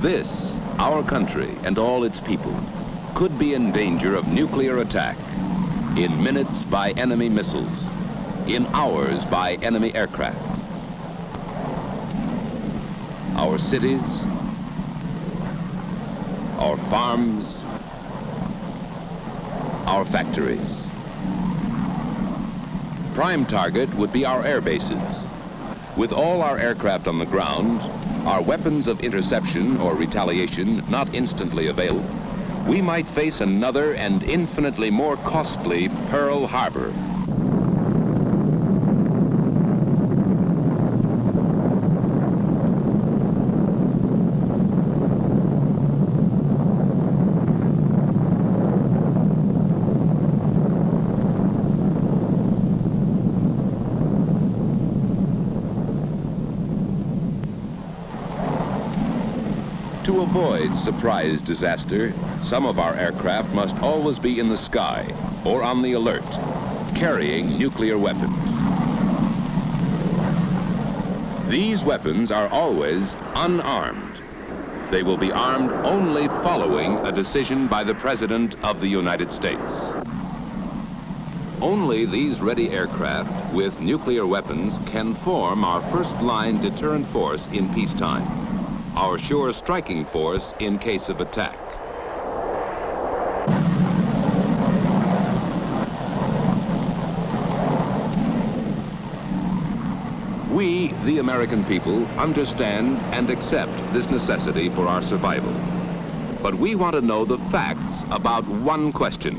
This, our country and all its people, could be in danger of nuclear attack. In minutes by enemy missiles. In hours by enemy aircraft. Our cities, our farms, our factories. Prime target would be our air bases. With all our aircraft on the ground, our weapons of interception or retaliation not instantly available, we might face another and infinitely more costly Pearl Harbor. To avoid surprise disaster, some of our aircraft must always be in the sky or on the alert, carrying nuclear weapons. These weapons are always unarmed. They will be armed only following a decision by the President of the United States. Only these ready aircraft with nuclear weapons can form our first-line deterrent force in peacetime. Our sure striking force in case of attack. We, the American people, understand and accept this necessity for our survival. But we want to know the facts about one question.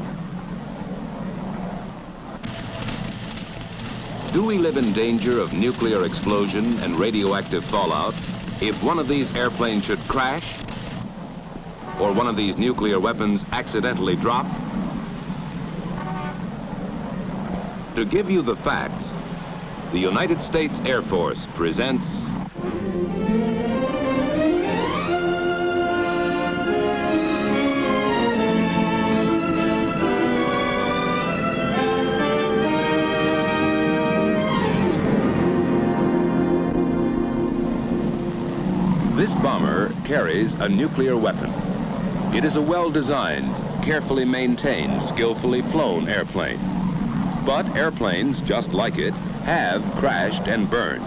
Do we live in danger of nuclear explosion and radioactive fallout if one of these airplanes should crash, or one of these nuclear weapons accidentally drop? To give you the facts, the United States Air Force presents This bomber carries a nuclear weapon. It is a well-designed, carefully maintained, skillfully flown airplane. But airplanes, just like it, have crashed and burned.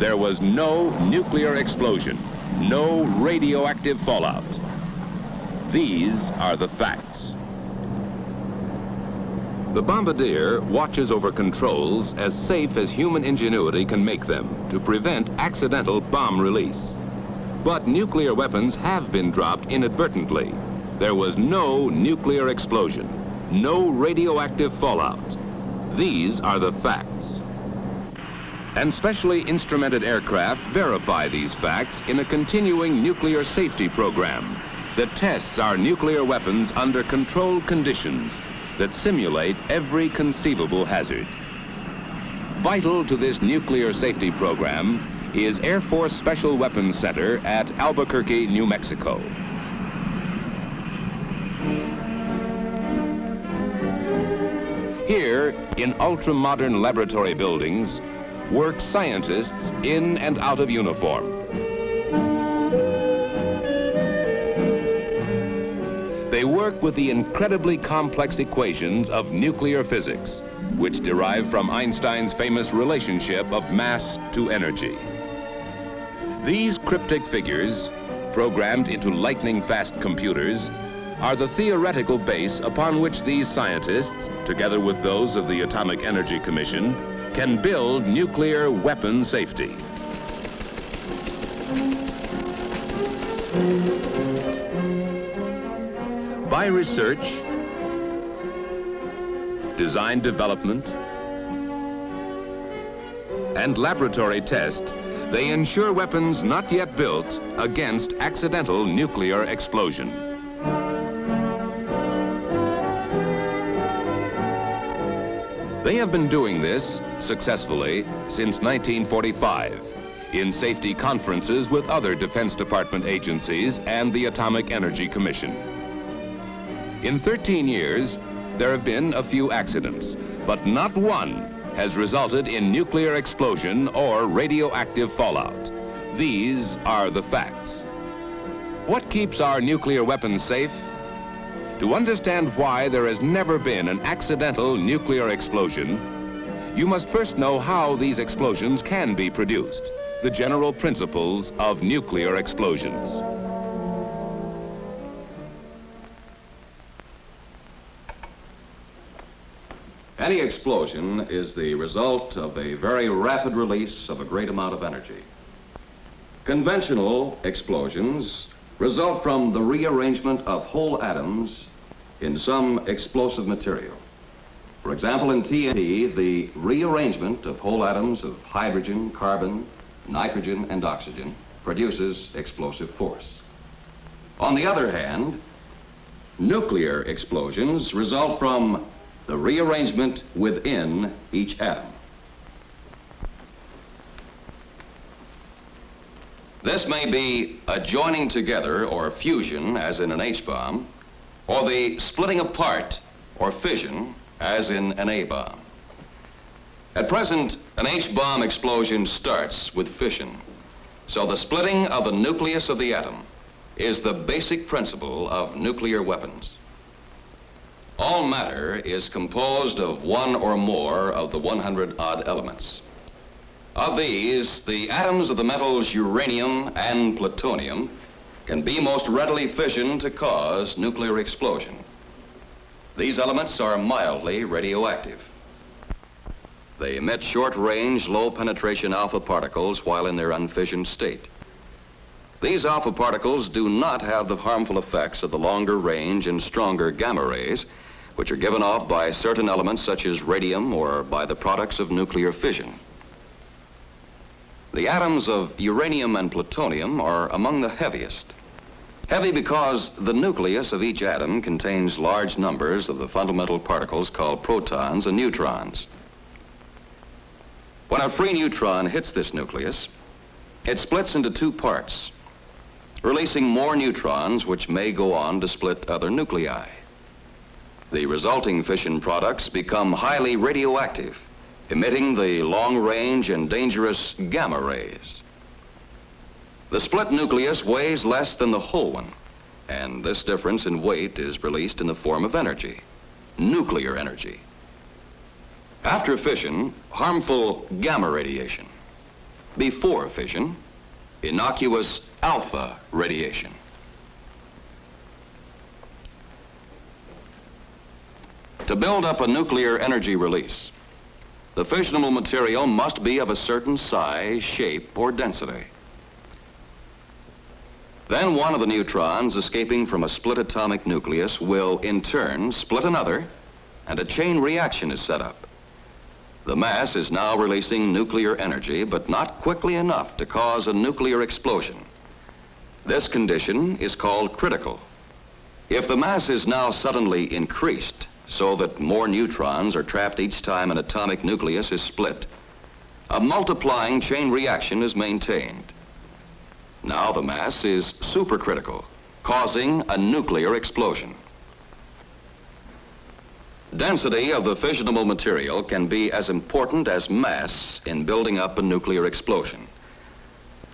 There was no nuclear explosion, no radioactive fallout. These are the facts. The bombardier watches over controls as safe as human ingenuity can make them to prevent accidental bomb release. But nuclear weapons have been dropped inadvertently. There was no nuclear explosion, no radioactive fallout. These are the facts. And specially instrumented aircraft verify these facts in a continuing nuclear safety program that tests our nuclear weapons under controlled conditions that simulate every conceivable hazard. Vital to this nuclear safety program is Air Force Special Weapons Center at Albuquerque, New Mexico. Here, in ultra-modern laboratory buildings, work scientists in and out of uniform. They work with the incredibly complex equations of nuclear physics, which derive from Einstein's famous relationship of mass to energy. These cryptic figures, programmed into lightning-fast computers, are the theoretical base upon which these scientists, together with those of the Atomic Energy Commission, can build nuclear weapon safety. By research, design development, and laboratory test, they ensure weapons not yet built against accidental nuclear explosion. They have been doing this successfully since 1945 in safety conferences with other Defense Department agencies and the Atomic Energy Commission. In 13 years, there have been a few accidents, but not one has resulted in nuclear explosion or radioactive fallout. These are the facts. What keeps our nuclear weapons safe? To understand why there has never been an accidental nuclear explosion, you must first know how these explosions can be produced, the general principles of nuclear explosions. Any explosion is the result of a very rapid release of a great amount of energy. Conventional explosions result from the rearrangement of whole atoms in some explosive material. For example, in TNT, the rearrangement of whole atoms of hydrogen, carbon, nitrogen, and oxygen produces explosive force. On the other hand, nuclear explosions result from the rearrangement within each atom. This may be a joining together or fusion, as in an H-bomb, or the splitting apart or fission, as in an A-bomb. At present, an H-bomb explosion starts with fission. So the splitting of the nucleus of the atom is the basic principle of nuclear weapons. All matter is composed of one or more of the 100-odd elements. Of these, the atoms of the metals uranium and plutonium can be most readily fissioned to cause nuclear explosion. These elements are mildly radioactive. They emit short-range, low-penetration alpha particles while in their unfissioned state. These alpha particles do not have the harmful effects of the longer range and stronger gamma rays, which are given off by certain elements such as radium or by the products of nuclear fission. The atoms of uranium and plutonium are among the heaviest. Heavy because the nucleus of each atom contains large numbers of the fundamental particles called protons and neutrons. When a free neutron hits this nucleus, it splits into two parts, releasing more neutrons which may go on to split other nuclei. The resulting fission products become highly radioactive, emitting the long-range and dangerous gamma rays. The split nucleus weighs less than the whole one, and this difference in weight is released in the form of energy, nuclear energy. After fission, harmful gamma radiation. Before fission, innocuous alpha radiation. To build up a nuclear energy release, the fissionable material must be of a certain size, shape, or density. Then one of the neutrons escaping from a split atomic nucleus will, in turn, split another, and a chain reaction is set up. The mass is now releasing nuclear energy, but not quickly enough to cause a nuclear explosion. This condition is called critical. If the mass is now suddenly increased, so that more neutrons are trapped each time an atomic nucleus is split, a multiplying chain reaction is maintained. Now the mass is supercritical, causing a nuclear explosion. Density of the fissionable material can be as important as mass in building up a nuclear explosion.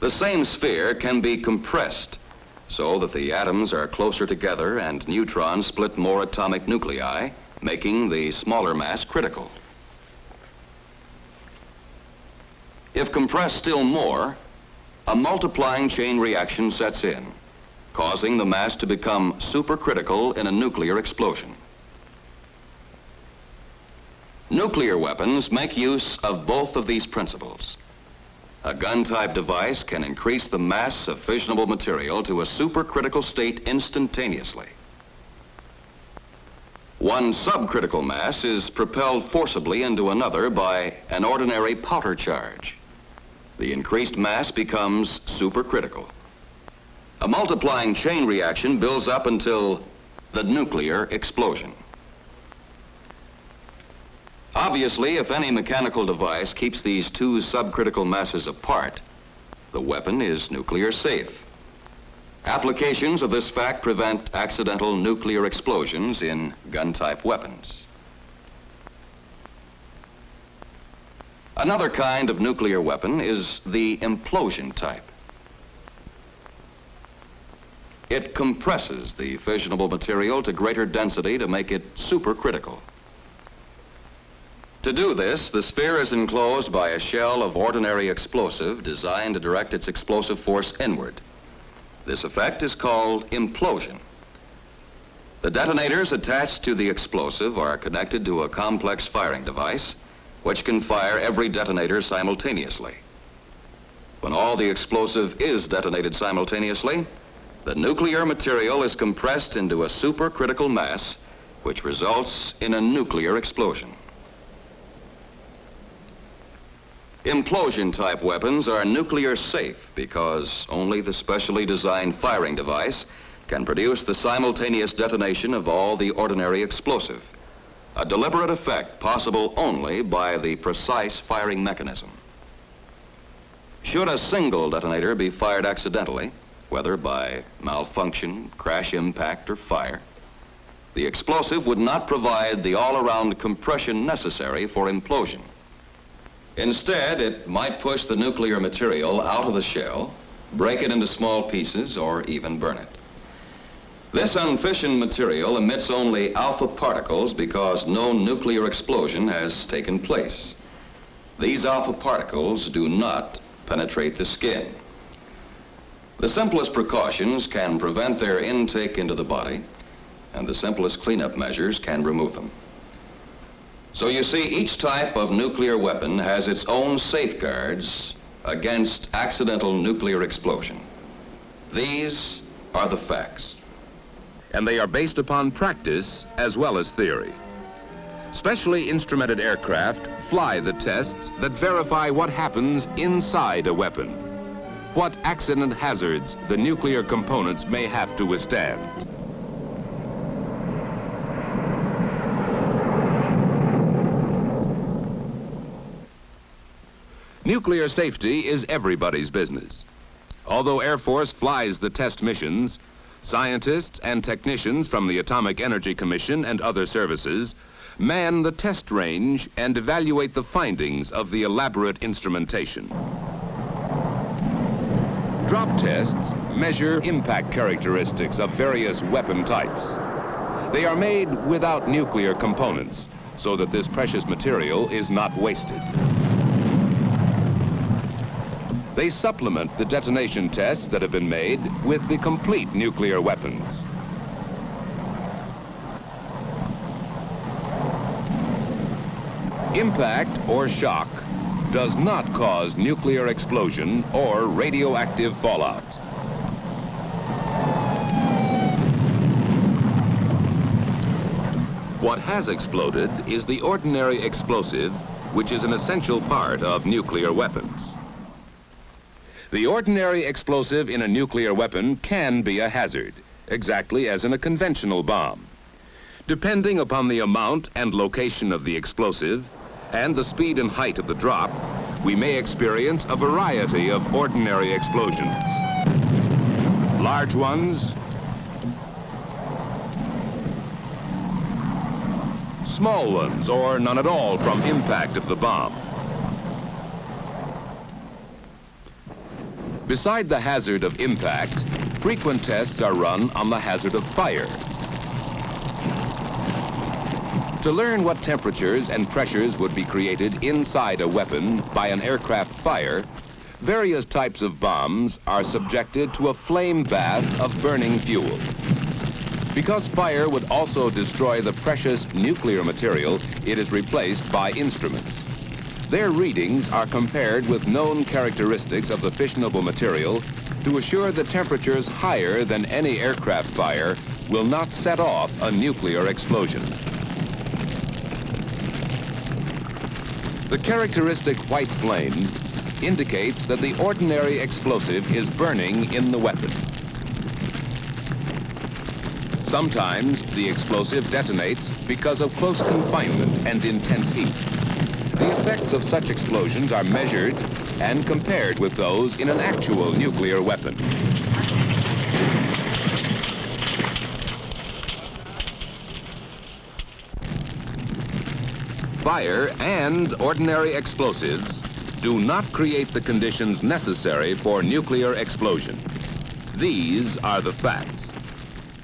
The same sphere can be compressed so that the atoms are closer together and neutrons split more atomic nuclei, making the smaller mass critical. If compressed still more, a multiplying chain reaction sets in, causing the mass to become supercritical in a nuclear explosion. Nuclear weapons make use of both of these principles. A gun-type device can increase the mass of fissionable material to a supercritical state instantaneously. One subcritical mass is propelled forcibly into another by an ordinary powder charge. The increased mass becomes supercritical. A multiplying chain reaction builds up until the nuclear explosion. Obviously, if any mechanical device keeps these two subcritical masses apart, the weapon is nuclear safe. Applications of this fact prevent accidental nuclear explosions in gun-type weapons. Another kind of nuclear weapon is the implosion type. It compresses the fissionable material to greater density to make it supercritical. To do this, the sphere is enclosed by a shell of ordinary explosive designed to direct its explosive force inward. This effect is called implosion. The detonators attached to the explosive are connected to a complex firing device which can fire every detonator simultaneously. When all the explosive is detonated simultaneously, the nuclear material is compressed into a supercritical mass which results in a nuclear explosion. Implosion-type weapons are nuclear safe because only the specially designed firing device can produce the simultaneous detonation of all the ordinary explosive, a deliberate effect possible only by the precise firing mechanism. Should a single detonator be fired accidentally, whether by malfunction, crash impact, or fire, the explosive would not provide the all-around compression necessary for implosion. Instead, it might push the nuclear material out of the shell, break it into small pieces, or even burn it. This unfissioned material emits only alpha particles because no nuclear explosion has taken place. These alpha particles do not penetrate the skin. The simplest precautions can prevent their intake into the body, and the simplest cleanup measures can remove them. So you see, each type of nuclear weapon has its own safeguards against accidental nuclear explosion. These are the facts. And they are based upon practice as well as theory. Specially instrumented aircraft fly the tests that verify what happens inside a weapon, what accident hazards the nuclear components may have to withstand. Nuclear safety is everybody's business. Although Air Force flies the test missions, scientists and technicians from the Atomic Energy Commission and other services man the test range and evaluate the findings of the elaborate instrumentation. Drop tests measure impact characteristics of various weapon types. They are made without nuclear components, so that this precious material is not wasted. They supplement the detonation tests that have been made with the complete nuclear weapons. Impact or shock does not cause nuclear explosion or radioactive fallout. What has exploded is the ordinary explosive, which is an essential part of nuclear weapons. The ordinary explosive in a nuclear weapon can be a hazard, exactly as in a conventional bomb. Depending upon the amount and location of the explosive and the speed and height of the drop, we may experience a variety of ordinary explosions. Large ones, small ones, or none at all from impact of the bomb. Beside the hazard of impact, frequent tests are run on the hazard of fire. To learn what temperatures and pressures would be created inside a weapon by an aircraft fire, various types of bombs are subjected to a flame bath of burning fuel. Because fire would also destroy the precious nuclear material, it is replaced by instruments. Their readings are compared with known characteristics of the fissionable material to assure that temperatures higher than any aircraft fire will not set off a nuclear explosion. The characteristic white flame indicates that the ordinary explosive is burning in the weapon. Sometimes the explosive detonates because of close confinement and intense heat. The effects of such explosions are measured and compared with those in an actual nuclear weapon. Fire and ordinary explosives do not create the conditions necessary for nuclear explosion. These are the facts.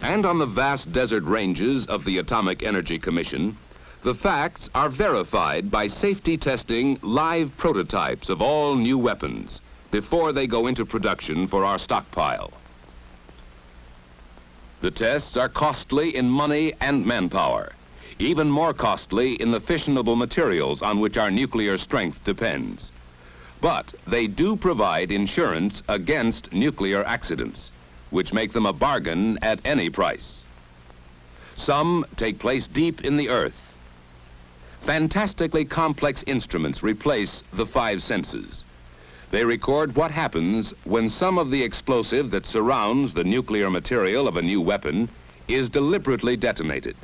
And on the vast desert ranges of the Atomic Energy Commission, the facts are verified by safety testing live prototypes of all new weapons before they go into production for our stockpile. The tests are costly in money and manpower, even more costly in the fissionable materials on which our nuclear strength depends. But they do provide insurance against nuclear accidents, which make them a bargain at any price. Some take place deep in the earth. Fantastically complex instruments replace the five senses. They record what happens when some of the explosive that surrounds the nuclear material of a new weapon is deliberately detonated.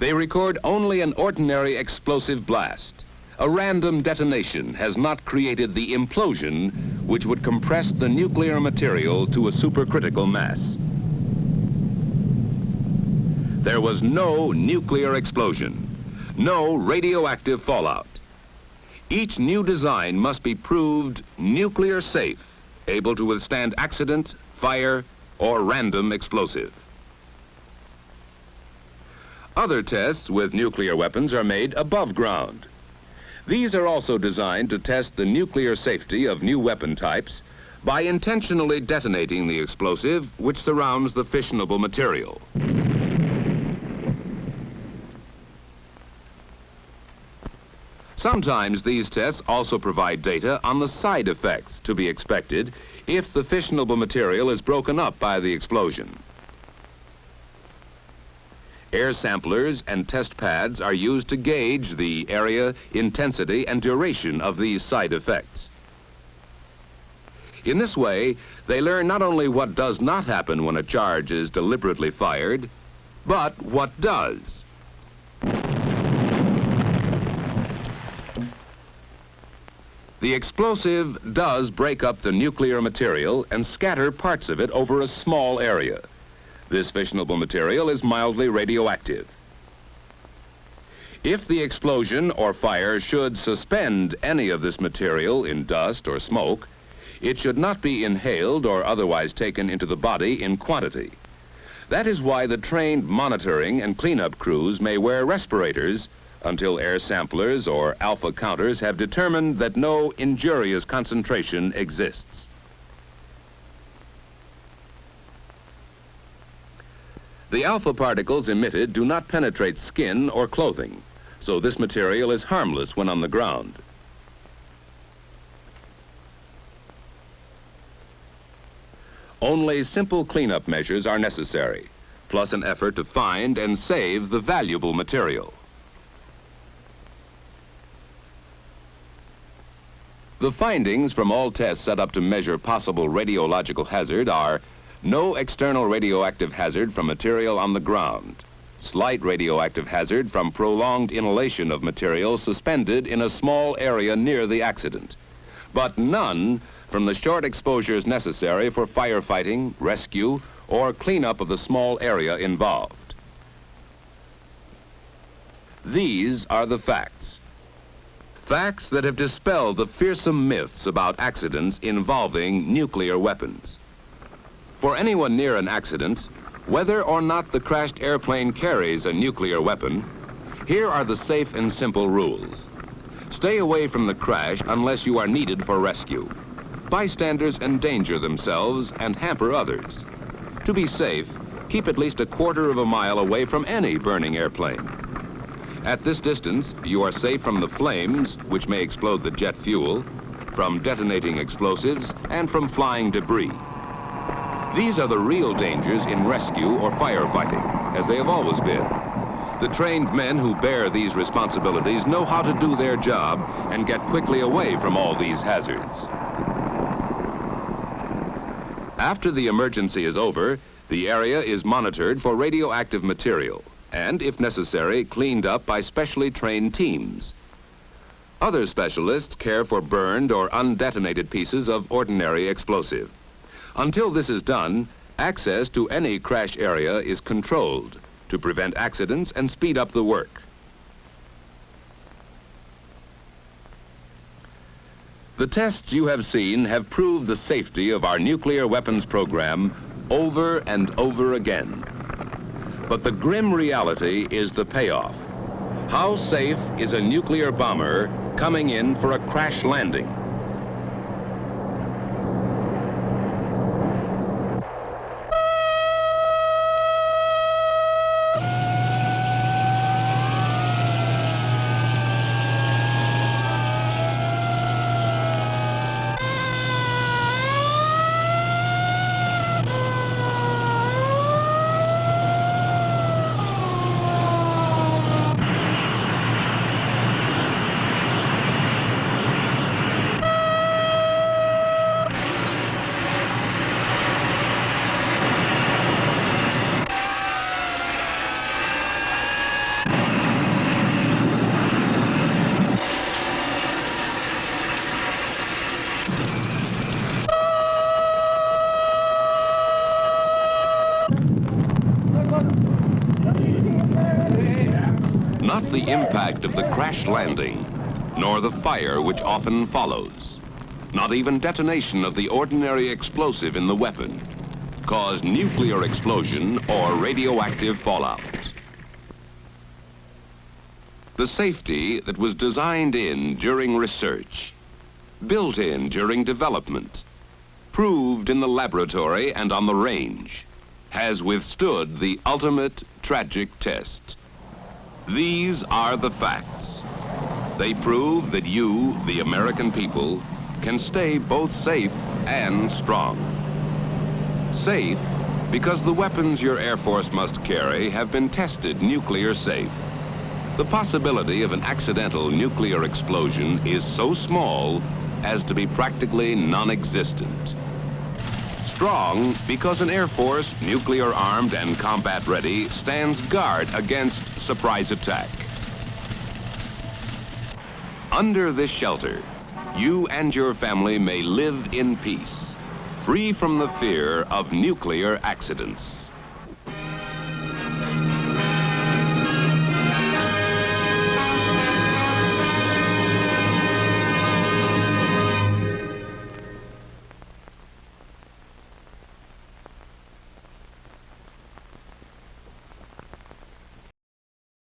They record only an ordinary explosive blast. A random detonation has not created the implosion which would compress the nuclear material to a supercritical mass. There was no nuclear explosion, no radioactive fallout. Each new design must be proved nuclear safe, able to withstand accident, fire, or random explosive. Other tests with nuclear weapons are made above ground. These are also designed to test the nuclear safety of new weapon types by intentionally detonating the explosive which surrounds the fissionable material. Sometimes these tests also provide data on the side effects to be expected if the fissionable material is broken up by the explosion. Air samplers and test pads are used to gauge the area, intensity, and duration of these side effects. In this way, they learn not only what does not happen when a charge is deliberately fired, but what does. The explosive does break up the nuclear material and scatter parts of it over a small area. This fissionable material is mildly radioactive. If the explosion or fire should suspend any of this material in dust or smoke, it should not be inhaled or otherwise taken into the body in quantity. That is why the trained monitoring and cleanup crews may wear respirators until air samplers or alpha counters have determined that no injurious concentration exists. The alpha particles emitted do not penetrate skin or clothing, so this material is harmless when on the ground. Only simple cleanup measures are necessary, plus an effort to find and save the valuable material. The findings from all tests set up to measure possible radiological hazard are no external radioactive hazard from material on the ground, slight radioactive hazard from prolonged inhalation of material suspended in a small area near the accident, but none from the short exposures necessary for firefighting, rescue, or cleanup of the small area involved. These are the facts. Facts that have dispelled the fearsome myths about accidents involving nuclear weapons. For anyone near an accident, whether or not the crashed airplane carries a nuclear weapon, here are the safe and simple rules. Stay away from the crash unless you are needed for rescue. Bystanders endanger themselves and hamper others. To be safe, keep at least a quarter of a mile away from any burning airplane. At this distance, you are safe from the flames, which may explode the jet fuel, from detonating explosives, and from flying debris. These are the real dangers in rescue or firefighting, as they have always been. The trained men who bear these responsibilities know how to do their job and get quickly away from all these hazards. After the emergency is over, the area is monitored for radioactive material and, if necessary, cleaned up by specially trained teams. Other specialists care for burned or undetonated pieces of ordinary explosive. Until this is done, access to any crash area is controlled to prevent accidents and speed up the work. The tests you have seen have proved the safety of our nuclear weapons program over and over again. But the grim reality is the payoff. How safe is a nuclear bomber coming in for a crash landing? Not the impact of the crash landing, nor the fire which often follows, not even detonation of the ordinary explosive in the weapon, cause nuclear explosion or radioactive fallout. The safety that was designed in during research, built in during development, proved in the laboratory and on the range, has withstood the ultimate tragic test. These are the facts. They prove that you, the American people, can stay both safe and strong. Safe because the weapons your Air Force must carry have been tested nuclear safe. The possibility of an accidental nuclear explosion is so small as to be practically non-existent. Strong because an Air Force, nuclear armed and combat ready, stands guard against surprise attack. Under this shelter, you and your family may live in peace, free from the fear of nuclear accidents.